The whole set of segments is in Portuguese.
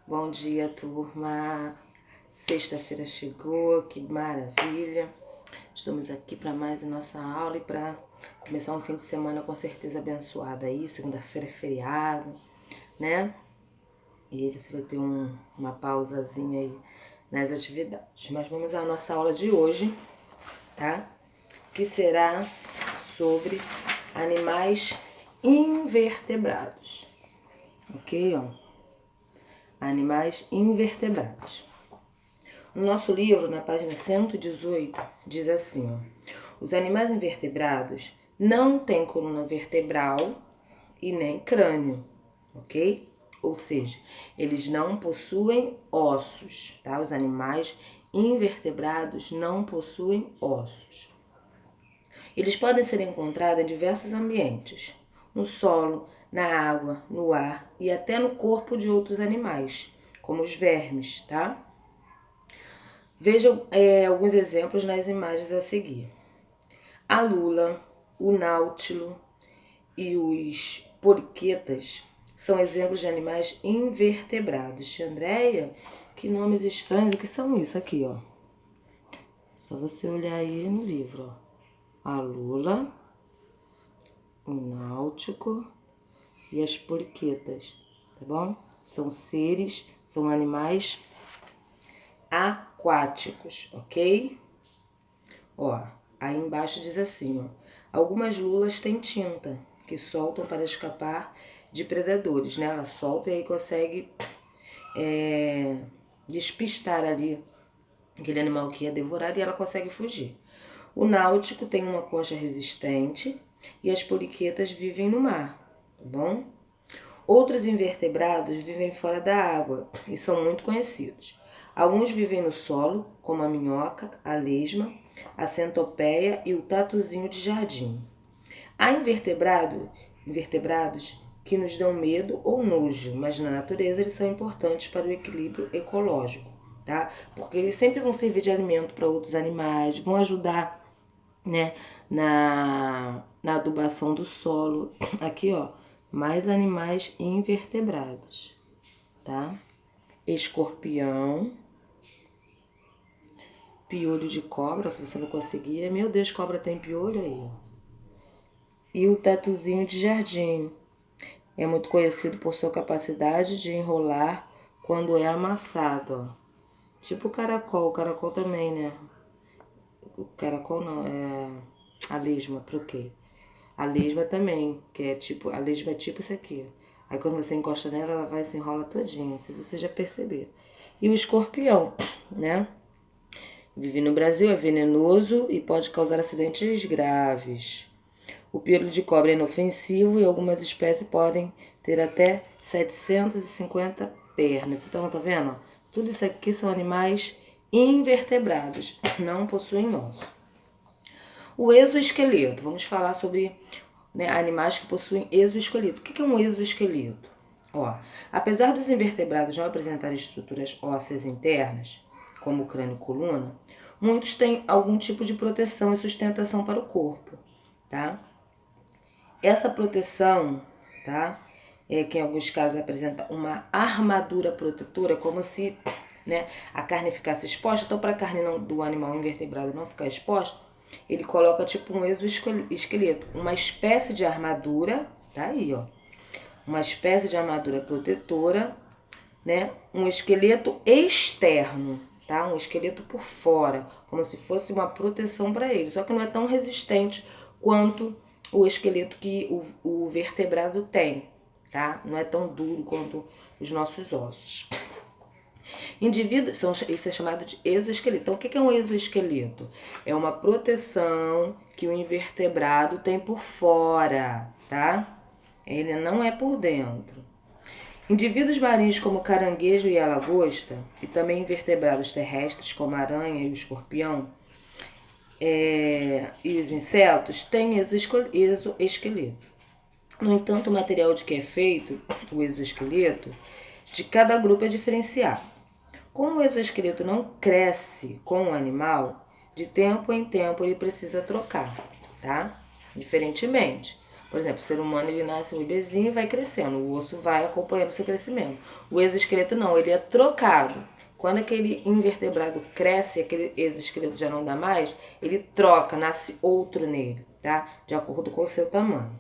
Bom dia, turma. Sexta-feira chegou, que maravilha. Estamos aqui para mais a nossa aula e para começar um fim de semana com certeza abençoado aí. Segunda-feira é feriado, né? E aí você vai ter uma pausazinha aí nas atividades. Mas vamos à nossa aula de hoje, tá? Que será sobre animais invertebrados. Ok, ó? Animais invertebrados. No nosso livro, na página 118, diz assim, ó, os animais invertebrados não têm coluna vertebral e nem crânio, ok? Ou seja, eles não possuem ossos, tá? Os animais invertebrados não possuem ossos. Eles podem ser encontrados em diversos ambientes, no solo, na água, no ar e até no corpo de outros animais, como os vermes, tá? Veja alguns exemplos nas imagens a seguir. A lula, o náutilo e os poliquetas são exemplos de animais invertebrados. Andréia, que nomes estranhos, o que são isso aqui, ó? Só você olhar aí no livro, ó. A lula, o náutico e as poliquetas, tá bom? São animais aquáticos, ok? Ó, aí embaixo diz assim, ó, algumas lulas têm tinta que soltam para escapar de predadores, né? Ela solta e aí consegue despistar ali aquele animal que ia devorar e ela consegue fugir. O náutico tem uma concha resistente e as poliquetas vivem no mar, tá bom? Outros invertebrados vivem fora da água e são muito conhecidos. Alguns vivem no solo, como a minhoca, a lesma, a centopeia e o tatuzinho de jardim. Há invertebrados que nos dão medo ou nojo, mas na natureza eles são importantes para o equilíbrio ecológico, tá? Porque eles sempre vão servir de alimento para outros animais, vão ajudar, né, na adubação do solo. Aqui, ó, mais animais invertebrados, tá? Escorpião, piolho de cobra, se você não conseguir. Meu Deus, cobra tem piolho aí, ó. E o tatuzinho de jardim. É muito conhecido por sua capacidade de enrolar quando é amassado, ó. Tipo o caracol também, né? O caracol não, é a lesma, troquei. A lesma também, que é tipo, a lesma é tipo isso aqui. Aí quando você encosta nela, ela vai se enrola todinha, não sei se você já percebeu. E o escorpião, né? Vive no Brasil, é venenoso e pode causar acidentes graves. O pelo de cobra é inofensivo e algumas espécies podem ter até 750 pernas. Então, tá vendo? Tudo isso aqui são animais invertebrados, não possuem osso. O exoesqueleto, vamos falar sobre, né, animais que possuem exoesqueleto. O que é um exoesqueleto? Ó, apesar dos invertebrados não apresentarem estruturas ósseas internas, como o crânio e coluna, muitos têm algum tipo de proteção e sustentação para o corpo, tá? Essa proteção, tá, é que em alguns casos apresenta uma armadura protetora, como se, né, a carne ficasse exposta. Então, para a carne do animal invertebrado não ficar exposta, ele coloca tipo um exoesqueleto, uma espécie de armadura, tá aí, ó, uma espécie de armadura protetora, né, um esqueleto externo, tá, um esqueleto por fora, como se fosse uma proteção para ele, só que não é tão resistente quanto o esqueleto que o vertebrado tem, tá, não é tão duro quanto os nossos ossos. Indivíduos, isso é chamado de exoesqueleto. Então, o que é um exoesqueleto? É uma proteção que o invertebrado tem por fora, tá? Ele não é por dentro. Indivíduos marinhos como o caranguejo e a lagosta, e também invertebrados terrestres como a aranha e o escorpião, e os insetos, têm exoesqueleto. No entanto, o material de que é feito o exoesqueleto de cada grupo é diferenciado. Como o exoesqueleto não cresce com o animal, de tempo em tempo ele precisa trocar, tá? Diferentemente, Por exemplo, o ser humano, ele nasce um bebezinho e vai crescendo, o osso vai acompanhando o seu crescimento. O exoesqueleto não, ele é trocado. Quando aquele invertebrado cresce, aquele exoesqueleto já não dá mais, ele troca, nasce outro nele, tá? De acordo com o seu tamanho.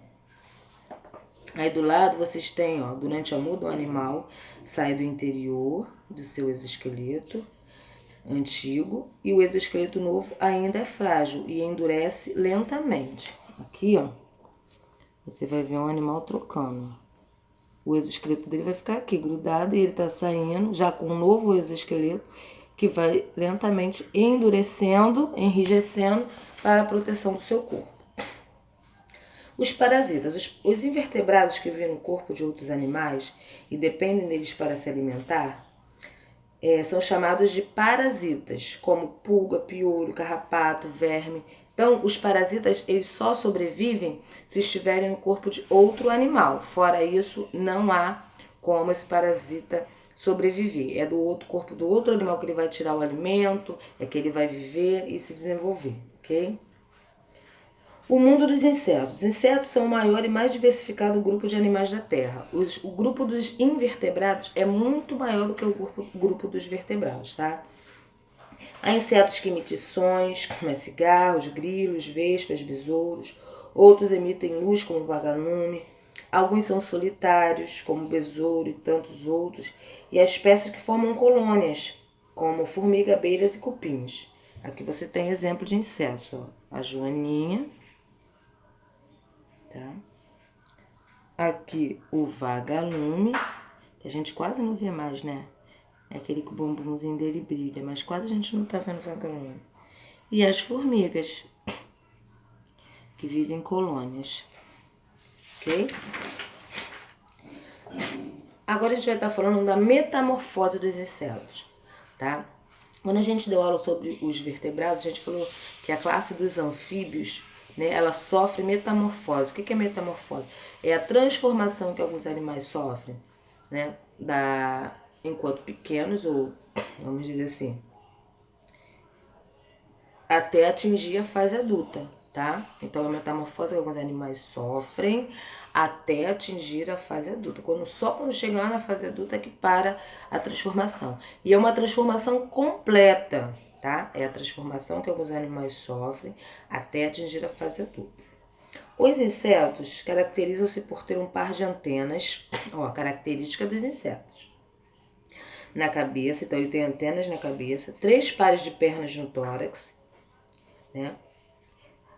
Aí do lado vocês têm, ó, durante a muda o animal sai do interior do seu exoesqueleto antigo e o exoesqueleto novo ainda é frágil e endurece lentamente. Aqui, ó, você vai ver um animal trocando. O exoesqueleto dele vai ficar aqui grudado e ele tá saindo já com um novo exoesqueleto que vai lentamente endurecendo, enrijecendo para a proteção do seu corpo. Os parasitas, os invertebrados que vivem no corpo de outros animais e dependem deles para se alimentar, são chamados de parasitas, como pulga, piolho, carrapato, verme. Então, os parasitas, eles só sobrevivem se estiverem no corpo de outro animal. Fora isso, não há como esse parasita sobreviver. É do outro corpo do outro animal que ele vai tirar o alimento, é que ele vai viver e se desenvolver, ok? O mundo dos insetos. Os insetos são o maior e mais diversificado grupo de animais da Terra. O grupo dos invertebrados é muito maior do que o grupo dos vertebrados, tá? Há insetos que emitem sons, como cigarros, grilos, vespas, besouros. Outros emitem luz, como o vagalume. Alguns são solitários, como o besouro e tantos outros. E há espécies que formam colônias, como formiga, abelhas e cupins. Aqui você tem exemplo de insetos, ó. A joaninha. Tá? Aqui o vagalume, que a gente quase não vê mais, né? É aquele que o bumbumzinho dele brilha, mas quase a gente não tá vendo vagalume. E as formigas, que vivem em colônias. Ok? Agora a gente vai estar falando da metamorfose dos insetos, tá? Quando a gente deu aula sobre os vertebrados, a gente falou que a classe dos anfíbios, né, ela sofre metamorfose. O que é metamorfose? É a transformação que alguns animais sofrem, né, enquanto pequenos, ou vamos dizer assim, até atingir a fase adulta, tá? Então a metamorfose que alguns animais sofrem até atingir a fase adulta. Só quando chegar na fase adulta é que para a transformação. E é uma transformação completa, tá? É a transformação que alguns animais sofrem até atingir a fase adulta. Os insetos caracterizam-se por ter um par de antenas, ó, a característica dos insetos. Na cabeça, então ele tem antenas na cabeça, 3 pares de pernas no tórax, né?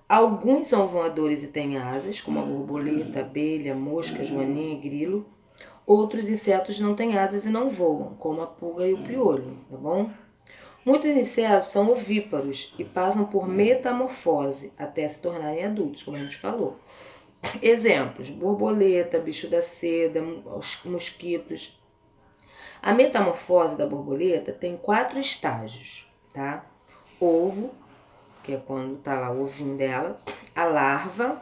Alguns são voadores e têm asas, como a borboleta, abelha, mosca, joaninha e grilo. Outros insetos não têm asas e não voam, como a pulga e o piolho, tá bom? Muitos insetos são ovíparos e passam por metamorfose até se tornarem adultos, como a gente falou. Exemplos: borboleta, bicho da seda, mosquitos. A metamorfose da borboleta tem 4 estágios, tá? Ovo, que é quando tá lá o ovinho dela, a larva,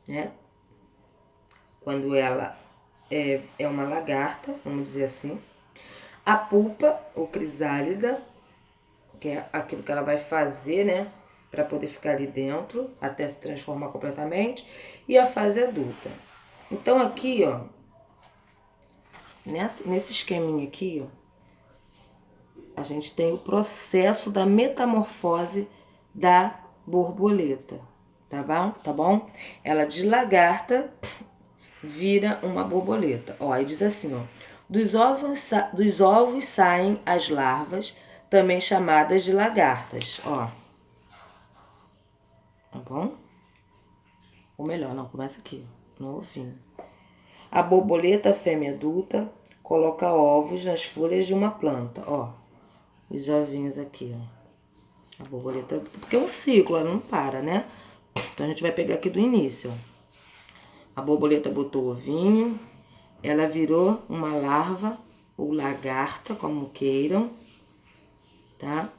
né? Quando ela é uma lagarta, vamos dizer assim. A pupa, ou crisálida, que é aquilo que ela vai fazer, né? Para poder ficar ali dentro, até se transformar completamente. E a fase adulta. Então aqui, ó, nesse esqueminha aqui, ó, a gente tem o processo da metamorfose da borboleta, tá bom? Tá bom? Ela de lagarta vira uma borboleta. Ó, aí diz assim, ó: dos ovos saem as larvas, também chamadas de lagartas, ó. Tá bom? Ou melhor, não, começa aqui, no ovinho. A borboleta fêmea adulta coloca ovos nas folhas de uma planta, ó. Os ovinhos aqui, ó. A borboleta adulta, porque é um ciclo, ela não para, né? Então a gente vai pegar aqui do início, ó. A borboleta botou o ovinho, ela virou uma larva ou lagarta, como queiram, tá?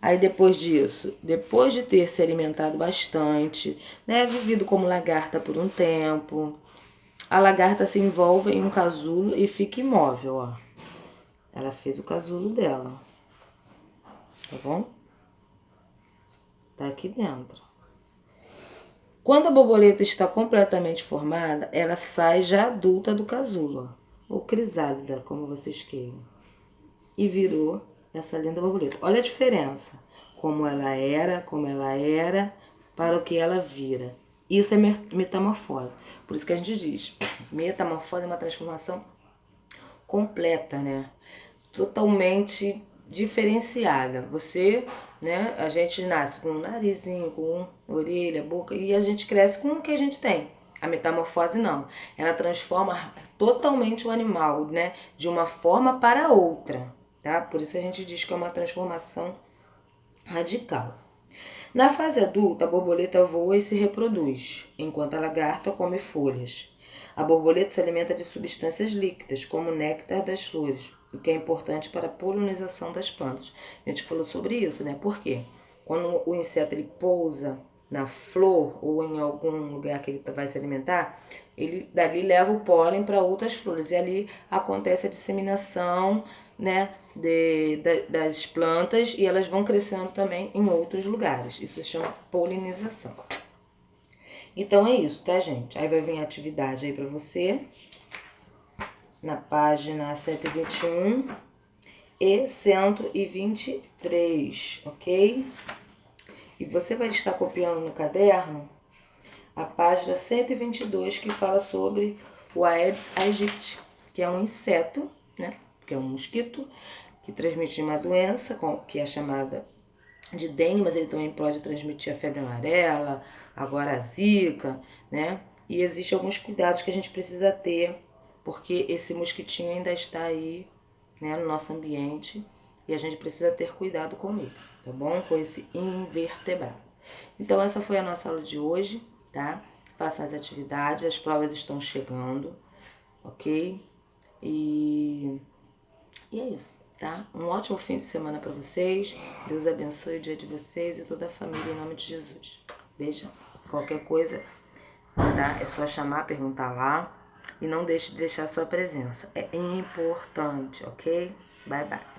Aí depois disso, depois de ter se alimentado bastante, né, vivido como lagarta por um tempo, a lagarta se envolve em um casulo e fica imóvel, ó. Ela fez o casulo dela, tá bom? Tá aqui dentro. Quando a borboleta está completamente formada, ela sai já adulta do casulo, ou crisálida, como vocês queiram. E virou essa linda borboleta. Olha a diferença, como ela era, para o que ela vira. Isso é metamorfose. Por isso que a gente diz, metamorfose é uma transformação completa, né? Totalmente diferenciada. Você, né? A gente nasce com um narizinho, com orelha, boca, e a gente cresce com o que a gente tem. A metamorfose não. Ela transforma totalmente o animal, né? De uma forma para outra, tá? Por isso a gente diz que é uma transformação radical. Na fase adulta, a borboleta voa e se reproduz, enquanto a lagarta come folhas. A borboleta se alimenta de substâncias líquidas, como o néctar das flores, o que é importante para a polinização das plantas. A gente falou sobre isso, né? Por quê? Quando o inseto ele pousa na flor ou em algum lugar que ele vai se alimentar, ele dali leva o pólen para outras flores e ali acontece a disseminação, né, das plantas e elas vão crescendo também em outros lugares. Isso se chama polinização. Então é isso, tá, gente? Aí vai vir a atividade aí para você na página 121 e 123, ok? E você vai estar copiando no caderno a página 122, que fala sobre o Aedes aegypti, que é um inseto, né? Que é um mosquito que transmite uma doença que é chamada de dengue, mas ele também pode transmitir a febre amarela, agora a zika, né? E existem alguns cuidados que a gente precisa ter, porque esse mosquitinho ainda está aí, né, no nosso ambiente e a gente precisa ter cuidado com ele, tá bom? Com esse invertebrado. Então essa foi a nossa aula de hoje, tá? Façam as atividades, as provas estão chegando, ok? E é isso, tá? Um ótimo fim de semana para vocês. Deus abençoe o dia de vocês e toda a família em nome de Jesus. Beijo. Qualquer coisa, tá? É só chamar, perguntar lá. E não deixe de deixar a sua presença. É importante, ok? Bye, bye.